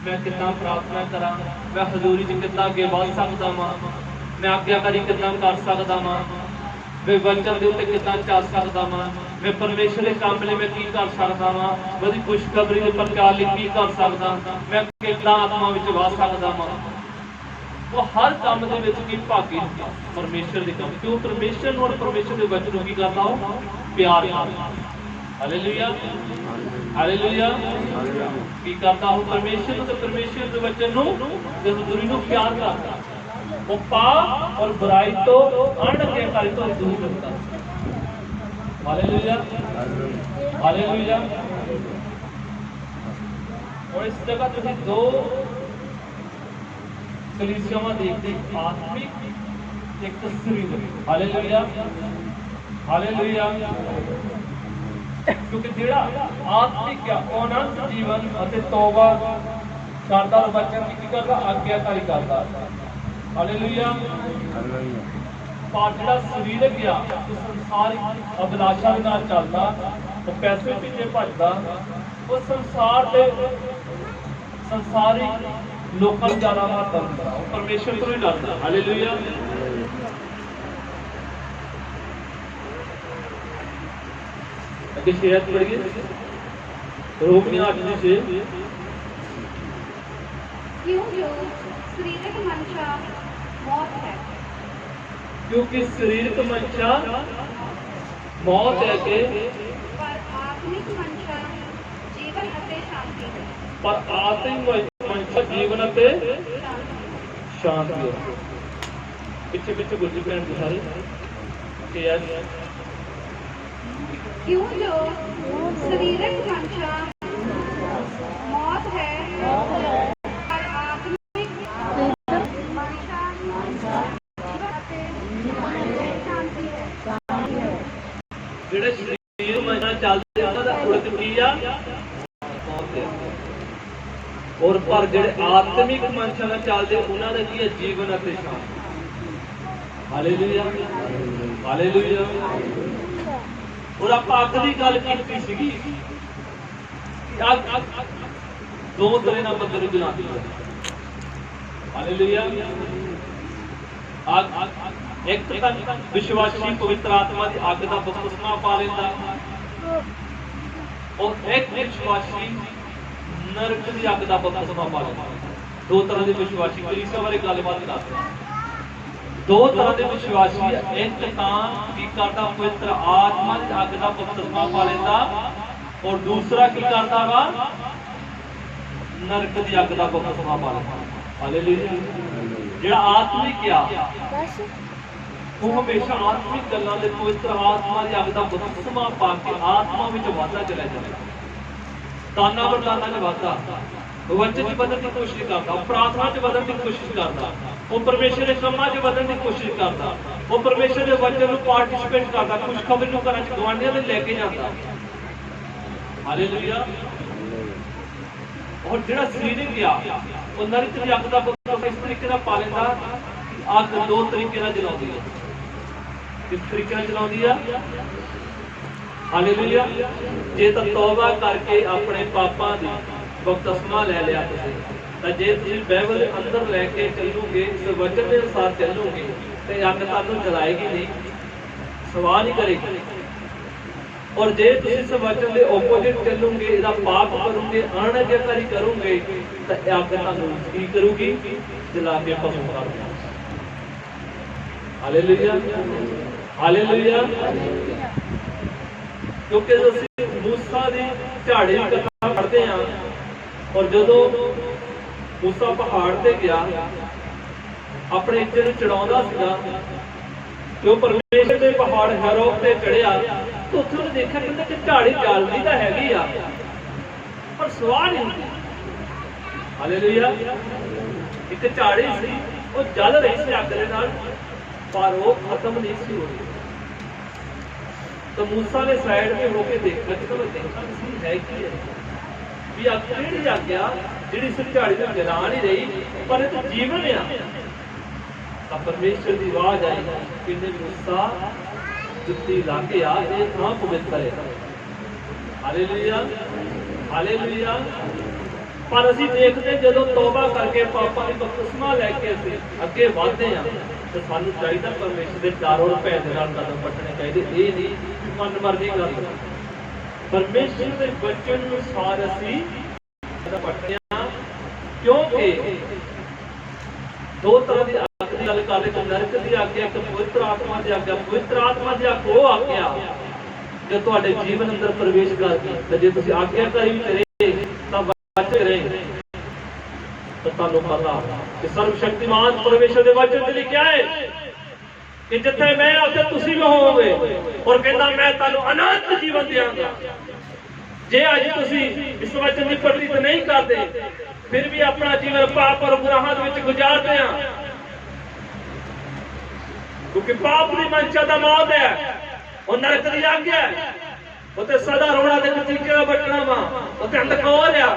मैं कितना प्रार्थना करा, मैं हजूरी च कितना अगे बढ़ सकता वा, मैं आग्याकारी कितना कर सकता वा, मैं वचन के उत्ते कितना चल सकता वा, मैं परमेश्वर के काम लिए मैं की कर सकता वा, मैं खुशखबरी के प्रचार लिए की कर सकता, मैं कितना आत्मा में वह सकता वा। वो हर काम के की भागी परमेश्वर के काम, क्यों परमेश्वर और परमेश्वर के वचन की करता हो प्यार करता। Hallelujah hallelujah. की करता हो परमेश्वर तो परमेश्वर के वचन ते हजूरी नूं प्यार करता, वो पाप और बुराई तो अणअज्ञाकारी तो दूर रखता। Hallelujah hallelujah. और इस जगह तुसीं दो कलीसियावां देखते, आत्मिक एक सरीरक। Hallelujah hallelujah. क्योंकि जिहड़ा आत्मिक अनंत जीवन अते तौबा करदा वचन की करदा आज्ञाकारी करदा। हालेलुया। पर जिहड़ा सरीरक तो संसारिक अभिलाषा दे नाल चलदा, वो पैसे पीछे भजदा, वो संसार दे संसारिक लोकां नूं ज़्यादा महत्व दिंदा, वो परमेश्वर तो नहीं डरदा। हालेलुया। अगे शेयर पढ़िए रोमियो 8:6। क्योंकि शरीरक मंशा मौत है, क्योंकि शरीरक मंशा मौत है के पर आत्मिक मंशा जीवन अते शांति है। पर आत्मिक मंशा जीवन अते शांति है। पिछे पिछे गुरजी भैन जी सारे शेयर। क्यों जो शरीरक मंशा मौत है, पर आत्मिक मंशा जीवन अते शांति है। जिहड़े शरीर मंशा चलदे उन्हां दा उलट की आ मौत है, और पर जिहड़े आत्मिक मंशा नाल चलदे उन्हां दा की है जीवन अते शांति। Hallelujah hallelujah. और आप अग की गल की सीगी, दो तरह ना बंदे नूं जलांदी है। हालेलुया। अग एक तो विश्वासी पवित्र आत्मा की अग का बपतिस्मा पा लेंदा, और एक विश्वासी नरक की अग का बपतिस्मा पा लेंदा। दो तरह के विश्वासी कलीसिया बारे गलबात करते हैं। दो तरह के विश्वासी, एक की करता पवित्र आत्मा की अग का बपतिस्मा पा लेंदा, और दूसरा की करता वा नरक की अग का बपतिस्मा पा लेंदा। हालेलुया। जिहड़ा आत्मिक आ वो हमेशा आत्मिक गल्लां दे पवित्र आत्मा की अग का बपतिस्मा पा के आत्मा में वाधा चला जाए, ताना बरताना च वाधा, वचन च बदलने की कोशिश करता, प्रार्थना च बदलने की कोशिश करता, वो परमेश्वर के कामां च बदलने की कोशिश करता, वो परमेश्वर के वचन में पार्टिसिपेट करता, खुशखबरी नूं घरां च गवांढियां दे लेके जाता। हालेलुया। और जिहड़ा सरीरक आ वो नरक दी अग दा बपतिस्मा इस तरीके नाल पा लैंदा। अग दो तरीके नाल जलाउंदी है, किस तरीके नाल जलाउंदी आ? हालेलुया। जे तां तौबा करके अपने पापां दी बपतिस्मा ले लिया तुसीं, जे तुसीं बाइबल अंदर लैके चलोगे, इस वचन के अनुसार चलोगे, तो अग तुहानूं जलाएगी नहीं, सवाह नहीं करेगी। और जे तुसीं इस वचन के ओपोजिट चलोगे, इसका पाप करोगे, अणअज्ञाकारी करोगे, तो अग तुहानूं की करूगी? जला के भस्म कर देगी। Hallelujah hallelujah. क्योंकि असीं मूसा दी झाड़ी दी कथा पढ़दे हां, और जदों मूसा पहाड़ ते गया अपने इज्जत नूं चढ़ाउंदा सीगा, जो परमेश्वर दे पहाड़ हेरोब ते चढ़िया, तो उत्थे उहने देखिया कहंदा कि झाड़ी जलदी तां हैगी आ पर स्वाह नहीं हुंदी। हालेलुया। एक झाड़ी सी वो जल रही सी अग दे नाल, पर वो खत्म नहीं सी हो रही। तो मूसा ने साइड में होके देखा कि तो देखा है की है भी अग किहड़ी अग आ जिहड़ी इस झाड़ी नूं जला नहीं रही, पर ये तो जीवन आ। तो परमेश्वर की आवाज आई कि मूसा जुत्ती ला के आ, ये थां पवित्र है। Hallelujah hallelujah. पर असीं देखते जदों तौबा करके पापां दी बपतिस्मा लैके असीं अगे वधदे हां ते सानूं चाहीदा परमेश्वर दे डर और भय दे नाल कदम पट्टने चाहीदे। इह नहीं कि मन मर्जी करना, परमेश्वर दे वचन अनुसार असीं कदम पट्टने हां। क्योंकि दो तरह की आज्ञा की गल कर रहे, नरक की आज्ञा, एक पवित्र आत्मा की आज्ञा। पवित्र आत्मा की आज्ञा वो आज्ञा जो तुहाडे जीवन अंदर प्रवेश करदी, ते जे तुसीं आज्ञाकारी विच रहे तां बच रहे। तो तुहानूं पता कि सर्वशक्तिमान परमेश्वर दे वचन च लिखिआ है कि जिथे मैं उत्थे तुसीं भी होवोगे, और कहंदा मैं तुहानूं अनंत जीवन देवांगा। जे अज तुसीं इस वचन की पढ़ी नहीं करते, फिर भी अपना जीवन पाप और गुनाहां दे विच गुजारते हैं, क्योंकि पाप की मंशा दा मौत है और नरक की आज्ञा है। उत्थे सदा रोना ते चीखे दा बचना वा, उत्थे अंधकार है,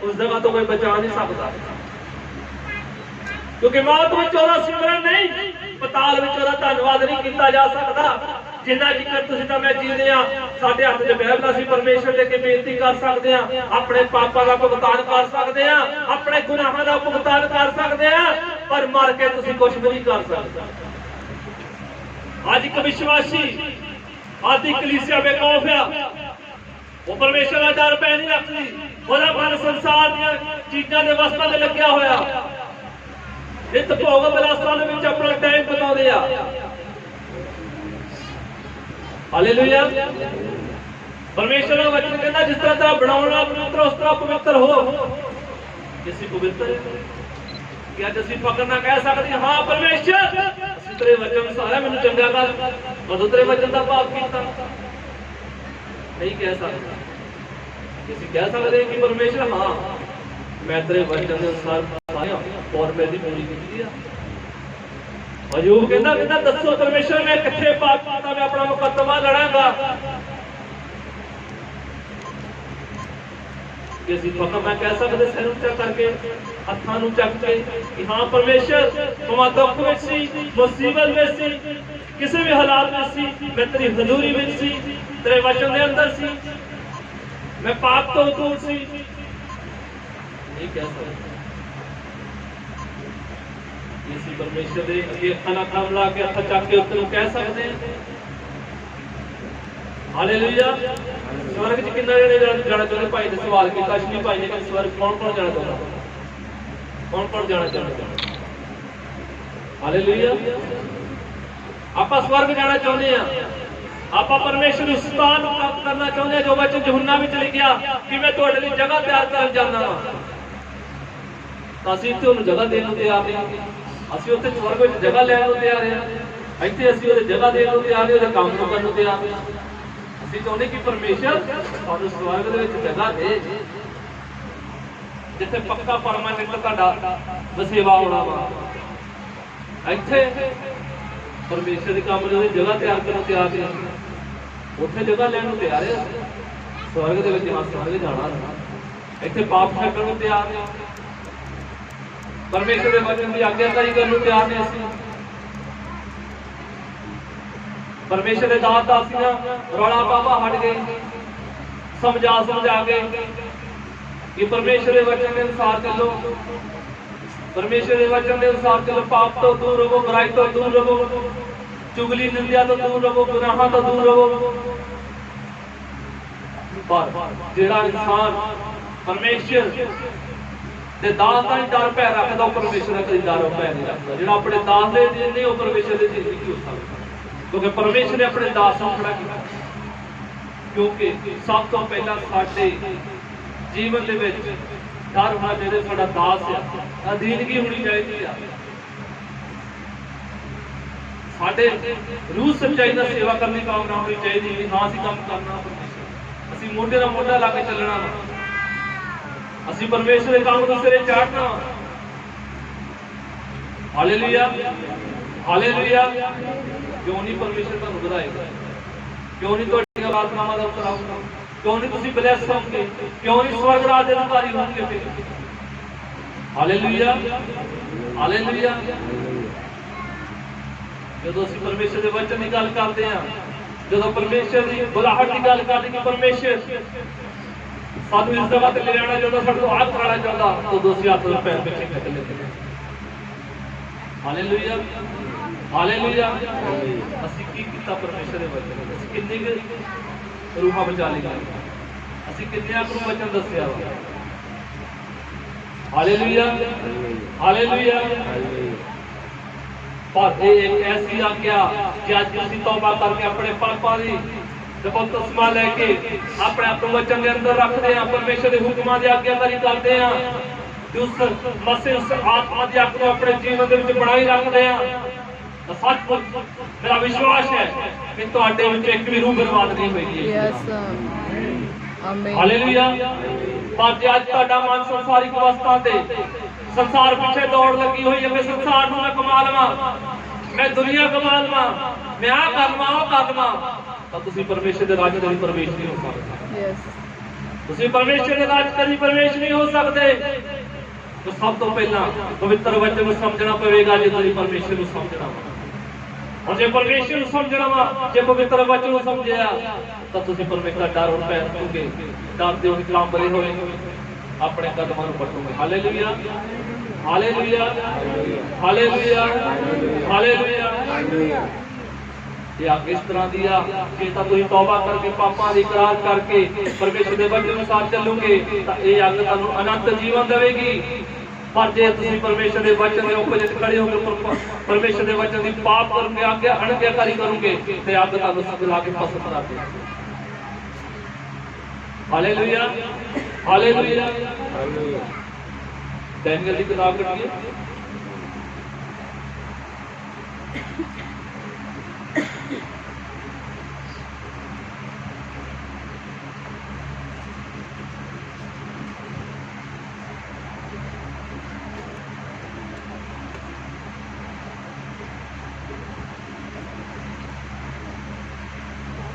उस जगह तो कोई बचा नहीं सकता, क्योंकि मौत विच ओहदा सिमरन नहीं, पताल विच ओहदा धन्नवाद नहीं किया जा सकता। जिन्ना जिक्र तुसीं तां मैं जींदे आ, साडे हत्थ 'च बाइबल, असीं परमेश्वर दे अगे बेनती कर सकदे आ, अपने पापां दा भुगतान कर सकदे आ, अपने गुनाहां दा भुगतान कर सकदे आ, पर मर के तुसीं कुछ भी नहीं कर सकदे। अज एक विश्वासी आदि कलीसिया बेखौफ है, वो परमेश्वर का डर भय नहीं रखती, ओहदा मन संसार दी चीज़ां दे वस्तां ते लग्या होया, नित भोग विलासां दे विच अपना टाइम बिताउंदे आ। हालेलुया। परमेश्वर का वचन कहता जिस तरह तेरा बनाने वाला पवित्र उस तरह पवित्र हो। किसी पवित्र कि अज असीं फकर ना कह सकते हाँ परमेश्वर असीं तेरे वचन अनुसार है, मैनूं चंगा कर, कदों तेरे वचन का भाव कीता, नहीं कह सकते। किसी कह सकते कि परमेश्वर हाँ मैं तेरे वचन के अनुसार और मेरी पूरी की। अयूब कहता दसो परमेश्वर मैं किथे पाप कीता, मैं अपना मुकदमा लड़ांगा। किसी फकर मैं कह सकते सिर ऊंचा करके हत्थां नूं चक के कि हाँ परमेश्वर भावें दुख विच सी, मुसीबत विच सी, किसी भी हालात में सी, मैं तेरी हजूरी विच सी, तेरे वचन दे अंदर सी, मैं पाप तो दूर सी, नहीं कह सकते। इसी परमेश्वर दे अगे खाना काम ला के हत्थ चक के उत्ते कह सकते हैं हालेलुया। स्वर्ग च किन्ना जने जाना चाहते, भाई ने सवाल किया, अश्विनी भाई ने कि स्वर्ग कौन कौन जाना चाहता, कौन कौन जाना चाहता। हालेलुया। आपां स्वर्ग जाना चाहते हैं, आपां परमेश्वर उस स्थान को प्राप्त करना चाहते हैं जो वचन यूहन्ना विच लिखिया कि मैं तुहाडे लई जगह तैयार करन जांदा वां। तां असीं इत्थे उहनूं जगह देण नूं तैयार नहीं, असीं उत्थे स्वर्ग विच जगह लैण नूं तैयार हां, इत्थे असीं ओहदी जगह देण नूं तैयार नहीं, ओहदा काम नूं करन नूं तैयार नहीं। असीं चाहुंदे कि परमेश्वर सानूं स्वर्ग दे विच जगह दे जिथे पक्का परमानेंट तुहाडा वसेवा होना वा। इत्थे परमेश्वर दे काम लई जगह तैयार करन तैयार नहीं, उत्थे जगह लैण नूं तैयार है। स्वर्ग दे विच हाँ स्वर्ग जाना, इत्थे पाप छड्डण नूं तैयार नहीं, परमेश्वर दे वचन की आज्ञाकारी करन नूं तैयार नहीं। असीं परमेश्वर के दास दासियां रौला बाबा हट गए, समझा के कि परमेश्वर के वचन के अनुसार चलो, परमेश्वर के वचन के अनुसार चलो, पाप तो दूर रहो, बुराई तो दूर रहो, चुगली निंदा तो दूर रहो, गुनाह तो दूर रहो। पर जिहड़ा इंसान परमेश्वर ते दास का डर भै रखदा, परमेश्वर का कभी डर भै नहीं रखदा। जिहड़ा अपने दास दे नहीं, वो परमेश्वर दे अधीन नहीं हो सकदा, क्योंकि परमेश्वर ने अपने दास नूं खड़ा किया। क्योंकि सब तो पहला साडे जीवन दे विच डर होना चाहिए, साडा दास है, अधीनगी होनी चाहिए, साडे रूह सच्चाई दा सेवा करने की भावना होनी चाहिए। हाँ असीं काम करना, असीं मोढे नाल मोढा ला के चलना, असीं परमेश्वर के काम नूं सिरे चाढ़ना। Hallelujah hallelujah. क्यों नहीं परमेश्वर तुहानूं ਵਧਾਏਗਾ, क्यों नहीं तुहाडीਆਂ प्रार्थनावां दा उत्तर आऊगा, क्यों नहीं तुसीं ब्लैस होवोगे, क्यों नहीं स्वर्ग राज दे अधिकारी होवोगे फिर। Hallelujah hallelujah. जदों असीं परमेश्वर दे वचन की गल करदे हां, जदों परमेश्वर की बुलाहट की गल करदे कि परमेश्वर सानू इस जगह ते ले जाना चाहता, साडे तो हाथ कराना चाहता, तो दोषी हाथ में पैर पीछे खींच लेते हैं। Hallelujah, hallelujah. ਅਸੀਂ ਕੀ ਕੀਤਾ ਪਰਮੇਸ਼ਰ ਦੇ ਵਚਨ, ਅਸੀਂ ਕਿੰਨੇ ਕੁ ਰੂਹਾਂ ਬਚਾ ਲਈਆਂ, ਅਸੀਂ ਕਿੰਨਿਆਂ ਨੂੰ ਵਚਨ ਦੱਸਿਆ ਵਾ। Hallelujah, hallelujah. पर एक ऐसी आज्ञा कि आज ਅਸੀਂ तौबा करके अपने पापां दी बपतिस्मा लेके अपने आप ਨੂੰ वचन ਦੇ ਅੰਦਰ ਰੱਖਦੇ ਆ, परमेश्वर ਦੇ ਹੁਕਮਾਂ ਦੀ ਆਗਿਆਕਾਰੀ ਕਰਦੇ ਆ, ਉਸ ਮਸੀਹ ਉਸ ਆਤਮਾ ਦੀ ਆਗ ਨੂੰ ਆਪਣੇ ਜੀਵਨ ਦੇ ਵਿੱਚ ਬਣਾਈ ਰੱਖਦੇ ਆ। ਤਾਂ ਸੱਚਮੁੱਚ ਮੇਰਾ ਵਿਸ਼ਵਾਸ ਹੈ ਕਿ ਤੁਹਾਡੇ ਵਿੱਚ ਇੱਕ ਵੀ ਰੂਹ ਬਰਬਾਦ ਨਹੀਂ ਹੋਏਗੀ। ਯੈਸ ਆਮੀਨ, ਹਾਲੇਲੂਇਆ। ਪਰ ਜੇ ਅੱਜ ਤੁਹਾਡਾ ਮਨ ਸੰਸਾਰਿਕ ਅਵਸਥਾ ਤੇ संसार पीछे दौड़ लगी हुई है, मैं संसार मैं कमा लवा, मैं दुनिया कमा लवा, मैं आ कर लवा वो कर लवा, तो तुसी परमेश्वर दे राज कदी प्रवेश नहीं हो सकते। यस, तुसी परमेश्वर दे राज कदी प्रवेश नहीं हो सकते। तो सब तो पहला पवित्र वचन को समझना पवेगा, जे तुसी परमेश्वर को समझना वा, और जे परमेश्वर को समझना वा, जे पवित्र वचन को समझया, तो तुसी परमेश्वर दा डर और पैर रखोगे, डर दे इकराम भरे होएंगे, अपने कदमों को पटोगे। Hallelujah, hallelujah, hallelujah, hallelujah. ये आग इस तरह दी आ कि तां तुसीं तौबा करके पापां दी इकरार करके परमेश्वर दे वचन अनुसार चलोगे, तां ये आग तुहानूं अनंत जीवन देवेगी। पर जे तुसीं परमेश्वर दे वचन दे उपर खड़े होकर परमेश्वर दे वचन दी पाप करोगे, आज्ञा अनआज्ञाकारी करोगे, ते आग तुहानूं सगला के फस करा देगी। Hallelujah, hallelujah. डैनियल की किताब करिए,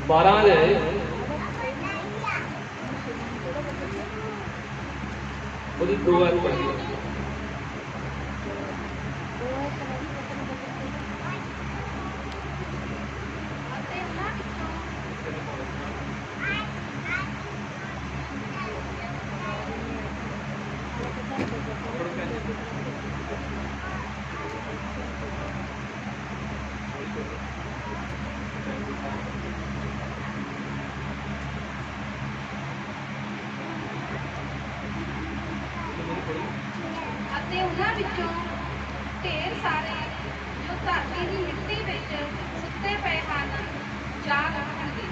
बारह है ਉਹਦੀ ਦੋ ਵਾਰ ਪੜ੍ਹੀ। ਅਤੇ ਉਹਨਾਂ ਵਿੱਚੋਂ ਢੇਰ ਸਾਰੇ ਜੋ ਧਰਤੀ ਦੀ ਮਿੱਟੀ ਵਿੱਚ ਸੁੱਤੇ ਪਏ ਹਨ ਜਾਗ ਉੱਠਣਗੇ।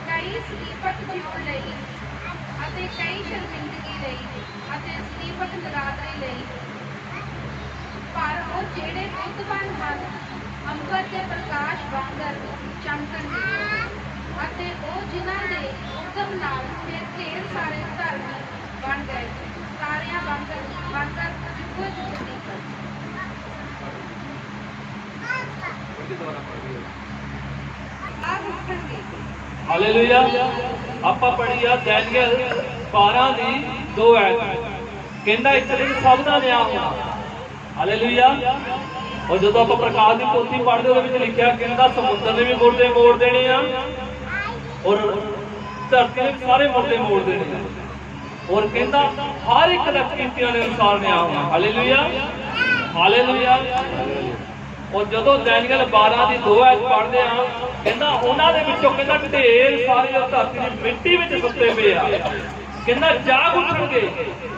ਕਈ ਸਲੀਪਤ ਜਿਉਣ ਲਈ ਅਤੇ ਕਈ ਸ਼ਰਮਿੰਦਗੀ ਲਈ ਅਤੇ ਸਲੀਪਤ ਨਰਾਦਰੀ ਲਈ। ਪਰ ਉਹ ਜਿਹੜੇ ਬੁੱਧਵਾਨ ਹਨ ਅੰਬਰ ਦੇ ਪ੍ਰਕਾਸ਼ ਵਾਂਗਰ ਚਮਕਣਗੇ, ਅਤੇ ਉਹ ਜਿਨ੍ਹਾਂ ਦੇ ਉਦਮ ਨਾਲ ਫਿਰ ਢੇਰ ਸਾਰੇ ਧਰਮੀ ਬਣ ਗਏ, ਤਾਰਿਆਂ ਵਾਂਗਰ ਜੁਗੋ ਜੁਗ ਨਿਕਲ। ਆਗ ਉੱਠਣਗੇ। हालेलुया। ਆਪਾਂ ਪੜ੍ਹੀ ਆ ਡੈਨੀਅਲ 12 ਦੀ 2 ਐਤ, ਕਹਿੰਦਾ ਇੱਕ ਦਿਨ ਸਭ ਦਾ ਨਿਆਂ ਹੋਣਾ। ਹਾਲੇਲੂਇਆ। और जो आप प्रकाश की पोथी पढ़ते हो लिखा कहता समुद्र ने भी मुर्दे मोड़ देने और धरती ने सारे मुर्दे मोड़ देने और कहता हर एक कीतियां के अनुसार न्याय होना। Hallelujah, hallelujah. और जो डैनियल 12 की 2 ऐत पढ़ते हैं कहता उन्होंने कहता ढेर सारी धरती की मिट्टी में सुते पे आ कहता जाग उठणगे।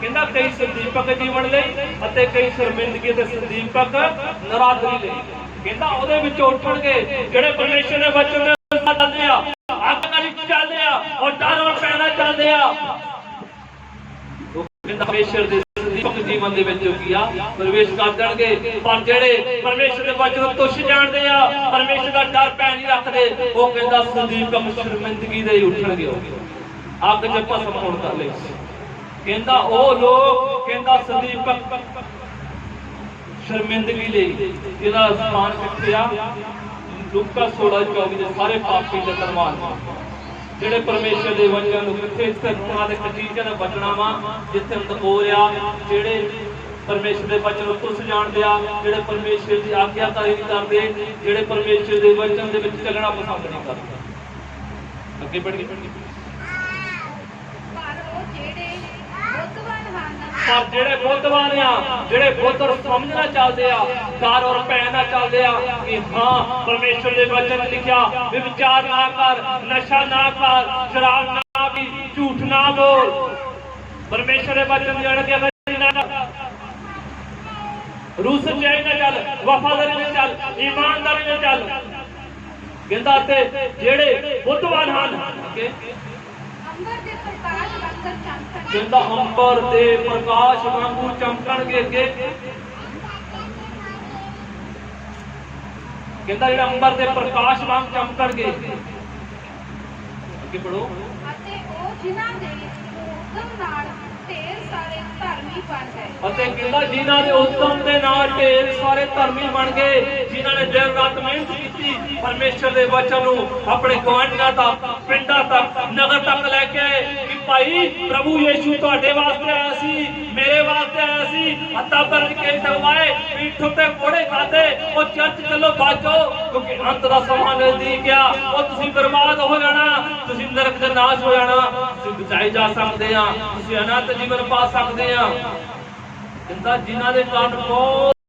कहता कई संदीपक जीवन लई अते कई शर्मिंदगी ते संदीपक नरादरी लई। कहता ओदे विच उठणगे जेड़े परमेश्वर दे वचन दे अनुसार चलदे आ, आज्ञाकारी चलदे आ और डर और पैना चलदे आ। कहता परमेश्वर दे संदीपक जीवन दे विच कीया प्रवेश कर जाणगे। पर जेड़े परमेश्वर दे वचन नूं तुच्छ जाणदे आ, परमेश्वर दा डर पै नहीं रखदे, ओ कहता संदीपक शर्मिंदगी दे उठणगे, अग च भस्म होण कर ले। कहता ओ लोग कहता संदीपक शर्मिंदगी ले जिहदा स्थान किथे आ लूका 16:24 दे सारे पापी ते धर्मान जेड़े परमेश्वर दे वचन नूं किथे धर्मां दे चीज़ां दा बचना वा जिथे हो रिया, जेड़े परमेश्वर दे वचन नूं तुच्छ जाणदे आ, जेड़े परमेश्वर दी आज्ञाकारी नहीं करदे, जेड़े परमेश्वर दे वचन दे विच चलना पसंद नहीं करदे। ਅੱਗੇ ਪੜ੍ਹੀ। ਪਰ ਉਹ ਜਿਹੜੇ ਬੁੱਧਵਾਨ ਹਨ ਪਰ ਜਿਹੜੇ ਬੁੱਧਵਾਨ ਆ, ਜਿਹੜੇ ਬੁੱਧਰ ਸਮਝ ਨਾਲ ਚੱਲਦੇ ਆ, ਘਰ ਔਰ ਭੈਣ ਨਾਲ ਚੱਲਦੇ ਆ ਕਿ ਹਾਂ ਪਰਮੇਸ਼ਰ ਦੇ ਵਚਨ 'ਚ ਲਿਖਿਆ ਵੀ ਵਿਚਾਰ ਨਾ ਕਰ, ਨਸ਼ਾ ਨਾ ਕਰ, ਸ਼ਰਾਬ ਨਾ ਪੀ, ਝੂਠ ਨਾ ਬੋਲ। ਪਰਮੇਸ਼ਰ ਦੇ ਵਚਨ ਜਾਣ ਕੇ ਰੂਹ ਸੱਚਾਈ ਨਾਲ ਚੱਲ, ਵਫਾਦਾਰੀ ਨਾਲ ਚੱਲ, ਇਮਾਨਦਾਰੀ ਨਾਲ ਚੱਲ। ਕਹਿੰਦਾ ਤੇ ਜਿਹੜੇ ਬੁੱਧਵਾਨ ਹਨ ਅੰਬਰ ਦੇ ਪ੍ਰਕਾਸ਼ ਵਾਂਗਰ ਚਮਕਣ। ਕਹਿੰਦਾ ਅੰਬਰ ਦੇ ਪ੍ਰਕਾਸ਼ ਵਾਂਗੂ ਚਮਕਣਗੇ। ਅੱਗੇ ਕਹਿੰਦਾ ਜਿਹੜਾ ਅੰਬਰ ਦੇ ਪ੍ਰਕਾਸ਼ ਵਾਂਗ ਚਮਕਣਗੇ। ਅੱਗੇ ਪੜੋ। ਅਤੇ ਉਹ ਜਿਨ੍ਹਾਂ ਦੇ ਉਦਮ ਨਾਲ ਢੇਰ ਸਾਰੇ ਧਰਮੀ ਬਣ ਗਏ। ਅਤੇ ਕਹਿੰਦਾ ਜਿਨ੍ਹਾਂ ਦੇ ਉਦਮ ਦੇ ਨਾਲ ਢੇਰ ਸਾਰੇ ਧਰਮੀ ਬਣ ਗਏ, ਜਿਨ੍ਹਾਂ ਨੇ ਦਿਨ ਰਾਤ ਮਿਹਨਤ ਕੀਤੀ ਪਰਮੇਸ਼ਰ ਦੇ ਵਚਨ ਨੂੰ ਆਪਣੇ ਗੁਆਂਢੀਆਂ ਤੱਕ, ਪਿੰਡਾਂ ਤੱਕ, ਨਗਰ ਤੱਕ ਲੈ ਕੇ ਆਏ ਕਿ ਭਾਈ ਪ੍ਰਭੂ ਯੀਸ਼ੂ ਤੁਹਾਡੇ ਵਾਸਤੇ ਆਇਆ ਸੀ, ਮੇਰੇ ਵਾਸਤੇ ਆਇਆ ਸੀ। ਹੱਥਾਂ ਪਰ ਕੇ ਟਕਵਾਏ, ਪੀਠ ਉੱਤੇ ਕੋੜੇ ਖਾਦੇ, ਉਹ ਚਰਚ ਚਲੋ ਬਾਜੋ ਕਿਉਂਕਿ ਅੰਤ ਦਾ ਸਮਾਂ ਨਜ਼ਦੀਕ ਆ। ਉਹ ਤੁਸੀਂ ਬਰਬਾਦ ਹੋ ਜਾਣਾ, ਤੁਸੀਂ ਨਰਕ ਦੇ ਨਾਸ਼ ਹੋ ਜਾਣਾ। ਤੁਸੀਂ ਬਚਾਏ ਜਾ ਸਕਦੇ ਆ, ਤੁਸੀਂ ਅਨੰਤ ਜੀਵਨ ਪਾ ਸਕਦੇ ਆ। ਕਹਿੰਦਾ ਜਿਨ੍ਹਾਂ ਦੇ ਕਾਰਨ ਬਹੁਤ